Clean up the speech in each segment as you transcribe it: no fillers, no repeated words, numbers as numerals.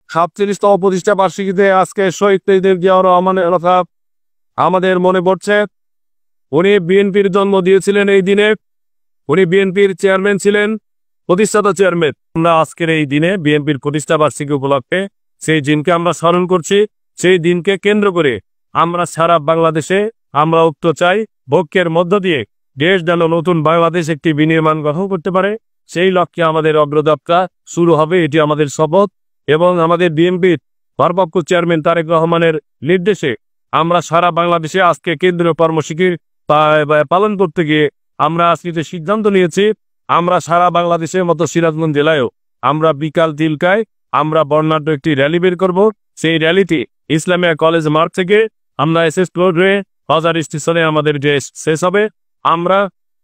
47তম প্রতিষ্ঠা বার্ষিকীতে আজকে শহীদ প্রেসিডেন্ট জিয়াউর রহমানের কথা আমাদের মনে পড়ছে। উনি বিএনপির জন্ম দিয়েছিলেন এই দিনে, উনি বিএনপির চেয়ারম্যান ছিলেন, প্রতিষ্ঠাতা চেয়ারম্যান। আমরা আজকের এই দিনে বিএনপির প্রতিষ্ঠা বার্ষিকী উপলক্ষে সেই দিনকে আমরা স্মরণ করছি। সেই দিনকে কেন্দ্র করে আমরা সারা বাংলাদেশে আমরা ঐক্য চাই, ঐক্যের মধ্য দিয়ে দেশ যেন নতুন বাংলাদেশ একটি বিনির্মাণ গ্রহণ করতে পারে, সেই লক্ষ্যে আমাদের অগ্রযাত্রা শুরু হবে। এটি আমাদের শপথ এবং আমাদের বিএনপির ভারপ্রাপ্ত চেয়ারম্যান তারেক রহমানের নির্দেশে আমরা সারা বাংলাদেশে আজকে কেন্দ্রীয় কর্মসূচি পালন করতে গিয়ে আমরা আজকে সিদ্ধান্ত নিয়েছি। আমরা সারা বাংলাদেশের মতো সিরাজগঞ্জ জেলায়ও আমরা বিকাল 3টায় আমরা বর্ণাঢ্য একটি র্যালি বের করব। সেই র্যালিটি ইসলামিয়া কলেজ মাঠ থেকে আমরা এসএস রোড হয়ে বাজার স্টেশনে আমাদের যে শেষ হবে। আমরা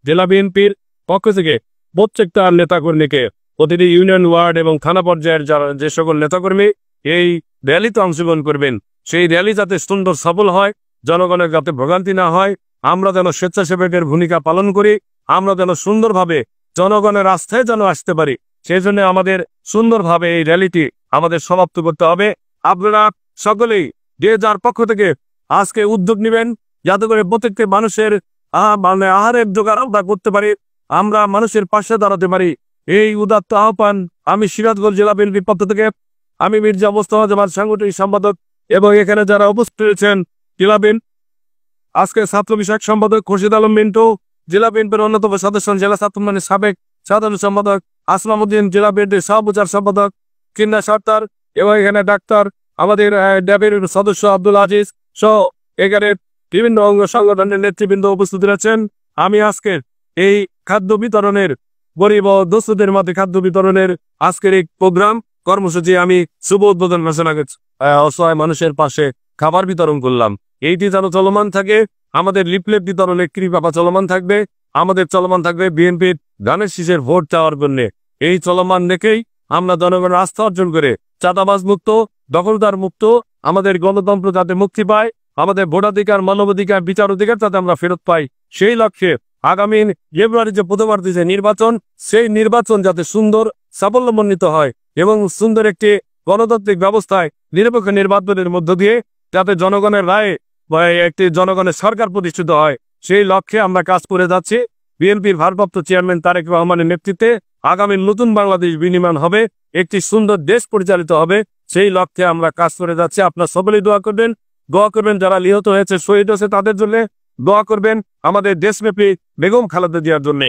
জেলা বিএনপির পক্ষ থেকে প্রত্যেকটা নেতাকর্মীকে, প্রতিটি ইউনিয়ন ওয়ার্ড এবং থানা পর্যায়ের যে সকল নেতাকর্মী এই র্যালিতে অংশগ্রহণ করবেন, সেই র্যালি যাতে সুন্দর সফল হয়, জনগণের যাতে ভোগান্তি না হয়, আমরা যেন স্বেচ্ছাসেবকের ভূমিকা পালন করি, আমরা যেন সুন্দরভাবে জনগণের আস্থায় যেন আসতে পারি, সেই জন্য আমাদের সুন্দরভাবে এই র্যালিটি আমাদের সমাপ্ত করতে হবে। আপনারা সকলেই যে যার পক্ষ থেকে আজকে উদ্যোগ নেবেন যাতে করে প্রত্যেকটি মানুষের আহারের জোগাড় আমরা করতে পারি, আমরা মানুষের পাশে দাঁড়াতে পারি। এই উদাত্ত আহ্বান আমি সিরাজগঞ্জ জেলা বিএনপির পক্ষ থেকে, আমি মির্জা মোস্তফা জামান সাংগঠনিক সম্পাদক এবং এখানে যারা উপস্থিত রয়েছেন জেলা বিএনপি আজকে ছাত্র বিষয়ক সম্পাদক খুরশিদ আলম মিন্টু, জেলা বিএনপির অন্যতম সদস্য জেলা ছাত্রমন্ডলীর সাবেক সাধারণ সম্পাদক আসলাম উদ্দিন, জেলা বিএনপির সহপ্রচার সম্পাদক কিন্না সর্দার এবং এখানে ডাক্তার আমাদের ড্যাবের সদস্য আব্দুল আজিজ সহ এখানে বিভিন্ন অঙ্গ সংগঠনের নেতৃবৃন্দ উপস্থিত রয়েছেন। আমি আজকের এই খাদ্য বিতরণের গরিব ও দস্তুদের মধ্যে খাদ্য বিতরণের আজকের এই প্রোগ্রাম কর্মসূচি আমি শুভ উদ্বোধন ঘোষণা করছি। অসহায় মানুষের পাশে খাবার বিতরণ করলাম, এইটি যেন চলমান থাকে। আমাদের লিফলেট বিতরণের ক্রিয়াকলাপ চলমান থাকবে, আমাদের চলমান থাকবে বিএনপির ধানের শীষের ভোট চাওয়ার জন্য। এই চলমান রেখেই আমরা জনগণের আস্থা অর্জন করে চাঁদাবাজ মুক্ত, দখলদার মুক্ত, আমাদের গণতন্ত্র যাতে মুক্তি পায়, আমাদের ভোটাধিকার, মানবাধিকার, বিচার অধিকার যাতে আমরা ফেরত পাই, সেই লক্ষ্যে আগামী ফেব্রুয়ারি যে প্রথমার্ধে যে নির্বাচন, সেই নির্বাচন যাতে সুন্দর সাফল্যমণ্ডিত হয় এবং সুন্দর একটি গণতান্ত্রিক ব্যবস্থায় নিরপেক্ষ নির্বাচনের মধ্য দিয়ে যাতে জনগণের রায়ে একটি জনগণের সরকার প্রতিষ্ঠিত হয়, সেই লক্ষ্যে আমরা কাজ করে যাচ্ছি। বিএনপির ভারপ্রাপ্ত চেয়ারম্যান তারেক রহমানের নেতৃত্বে আগামী নতুন বাংলাদেশ বিনির্মাণ হবে, একটি সুন্দর দেশ পরিচালিত হবে, সেই লক্ষ্যে আমরা কাজ করে যাচ্ছি। আপনারা সকলেই দোয়া করবেন, যারা নিহত হয়েছে, শহীদ হয়েছে তাদের জন্য দোয়া করবেন, আমাদের দেশব্যাপী বেগম খালেদা জিয়ার জন্য।